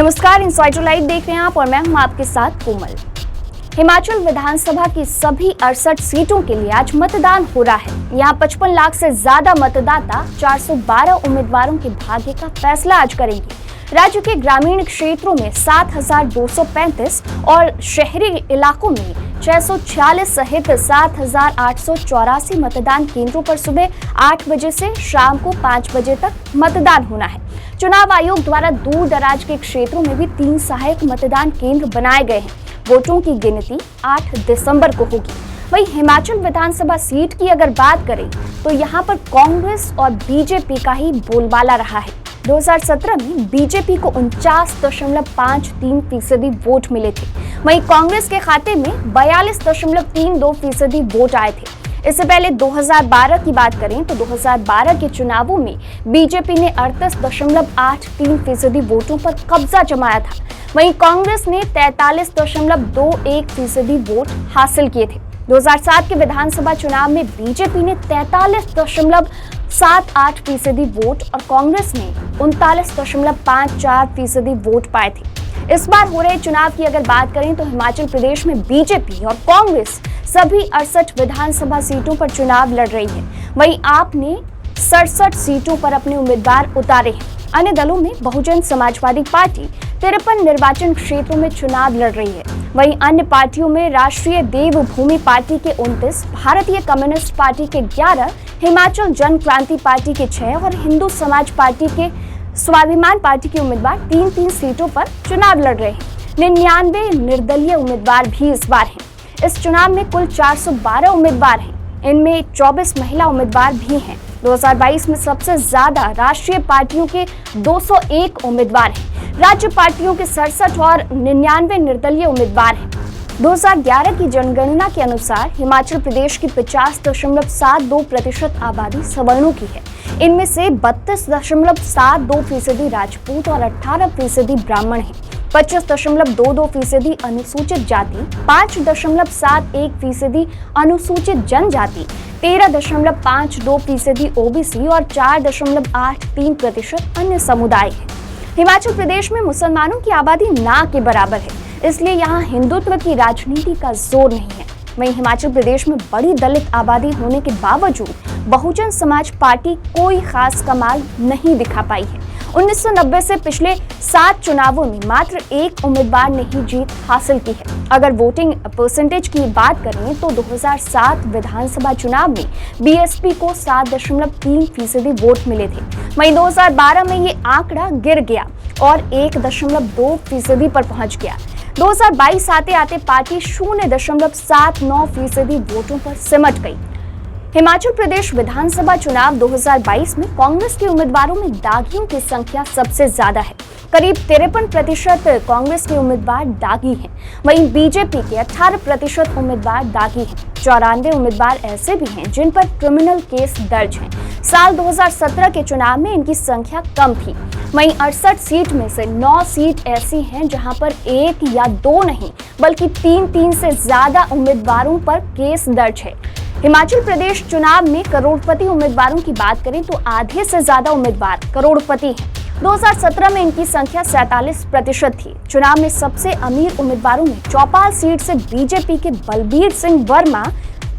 नमस्कार, insider live देख रहे हैं आप और मैं हूं आपके साथ कोमल। हिमाचल विधानसभा की सभी 68 सीटों के लिए आज मतदान हो रहा है। यहां 55 लाख से ज्यादा मतदाता 412 उम्मीदवारों के भाग्य का फैसला आज करेंगे। राज्य के ग्रामीण क्षेत्रों में 7,235 और शहरी इलाकों में 646 सहित 7,884 मतदान केंद्रों पर सुबह 8 बजे से शाम को 5 बजे तक मतदान होना है। चुनाव आयोग द्वारा दूर दराज के क्षेत्रों में भी 3 सहायक मतदान केंद्र बनाए गए हैं। वोटों की गिनती 8 दिसंबर को होगी। वहीं हिमाचल विधानसभा सीट की अगर बात करें तो यहाँ पर कांग्रेस और बीजेपी का ही बोलबाला रहा है। 2017 में बीजेपी को 49.53% वोट मिले थे, वहीं कांग्रेस के खाते में 42.32% वोट आए थे। इससे पहले 2012 की बात करें तो 2012 के चुनावों में बीजेपी ने 38.83% वोटों पर कब्जा जमाया था, वहीं कांग्रेस ने 43.21% वोट हासिल किए थे। 2007 के विधानसभा चुनाव में बीजेपी ने 43.78% वोट और कांग्रेस ने 39.54% वोट पाए थे। इस बार हो रहे चुनाव की अगर बात करें तो हिमाचल प्रदेश में बीजेपी और कांग्रेस सभी 68 विधानसभा सीटों पर चुनाव लड़ रही है। वहीं आप ने 67 सीटों पर अपने उम्मीदवार उतारे हैं। अन्य दलों में बहुजन समाजवादी पार्टी 53 निर्वाचन क्षेत्रों में चुनाव लड़ रही है। वहीं अन्य पार्टियों में राष्ट्रीय देवभूमि पार्टी के 29, भारतीय कम्युनिस्ट पार्टी के 11, हिमाचल जन क्रांति पार्टी के 6 और हिंदू समाज पार्टी के स्वाभिमान पार्टी के उम्मीदवार 3-3 सीटों पर चुनाव लड़ रहे हैं। 99 निर्दलीय उम्मीदवार भी इस बार हैं। इस चुनाव में कुल 412 उम्मीदवार हैं, इनमें 24 महिला उम्मीदवार भी हैं। 2022 में सबसे ज्यादा राष्ट्रीय पार्टियों के 201 उम्मीदवार हैं, राज्य पार्टियों के 67 और 99 निर्दलीय उम्मीदवार हैं। 2011 की जनगणना के अनुसार हिमाचल प्रदेश की 50.72% आबादी सवर्णों की है। इनमें से 32.72% राजपूत और 18% ब्राह्मण हैं। 25.22% अनुसूचित जाति, 5.71% अनुसूचित जनजाति, 13.52% ओबीसी और 4.83% अन्य समुदाय है। हिमाचल प्रदेश में मुसलमानों की आबादी ना के बराबर है, इसलिए यहाँ हिंदुत्व की राजनीति का जोर नहीं है। वहीं हिमाचल प्रदेश में बड़ी दलित आबादी होने के बावजूद बहुजन समाज पार्टी कोई खास कमाल नहीं दिखा पाई है। 1990 से पिछले 7 चुनावों में मात्र एक उम्मीदवार ने ही जीत हासिल की है। अगर वोटिंग परसेंटेज की बात करें तो 2007 विधानसभा चुनाव में बीएसपी को 7.3% वोट मिले थे। वहीं 2012 में ये आंकड़ा गिर गया और 1.2% पर पहुंच गया। 2022 आते आते पार्टी 0.79% वोटों पर सिमट गई। हिमाचल प्रदेश विधानसभा चुनाव 2022 में कांग्रेस के उम्मीदवारों में दागियों की संख्या सबसे ज्यादा है। करीब 53% कांग्रेस के उम्मीदवार दागी हैं, वहीं बीजेपी के 18% उम्मीदवार दागी हैं। 94 उम्मीदवार ऐसे भी हैं जिन पर क्रिमिनल केस दर्ज हैं। साल 2017 के चुनाव में इनकी संख्या कम थी। वहीं 68 सीट में से 9 सीट ऐसी हैं जहां पर 1 या 2 नहीं बल्कि 3 से ज्यादा उम्मीदवारों पर केस दर्ज है। हिमाचल प्रदेश चुनाव में करोड़पति उम्मीदवारों की बात करें तो आधे से ज्यादा उम्मीदवार करोड़पति हैं। 2017 में इनकी संख्या 47% थी। चुनाव में सबसे अमीर उम्मीदवारों में चौपाल सीट से बीजेपी के बलबीर सिंह वर्मा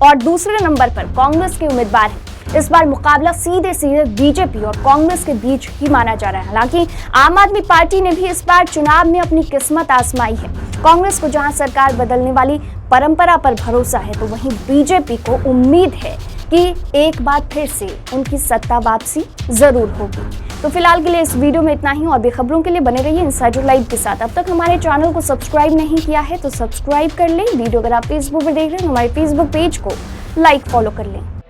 और दूसरे नंबर पर कांग्रेस के उम्मीदवार हैं। इस बार मुकाबला सीधे बीजेपी और कांग्रेस के बीच ही माना जा रहा है। हालांकि आम आदमी पार्टी ने भी इस बार चुनाव में अपनी किस्मत आजमाई है। कांग्रेस को जहां सरकार बदलने वाली परंपरा पर भरोसा है तो वहीं बीजेपी को उम्मीद है कि एक बार फिर से उनकी सत्ता वापसी जरूर होगी। तो फिलहाल के लिए इस वीडियो में इतना ही। और भी खबरों के लिए बने रहिए इनसाइडर लाइव के साथ। अब तक हमारे चैनल को सब्सक्राइब नहीं किया है तो सब्सक्राइब कर लें। वीडियो अगर आप फेसबुक पर देख रहे हैं तो हमारे फेसबुक पेज को लाइक फॉलो कर लें।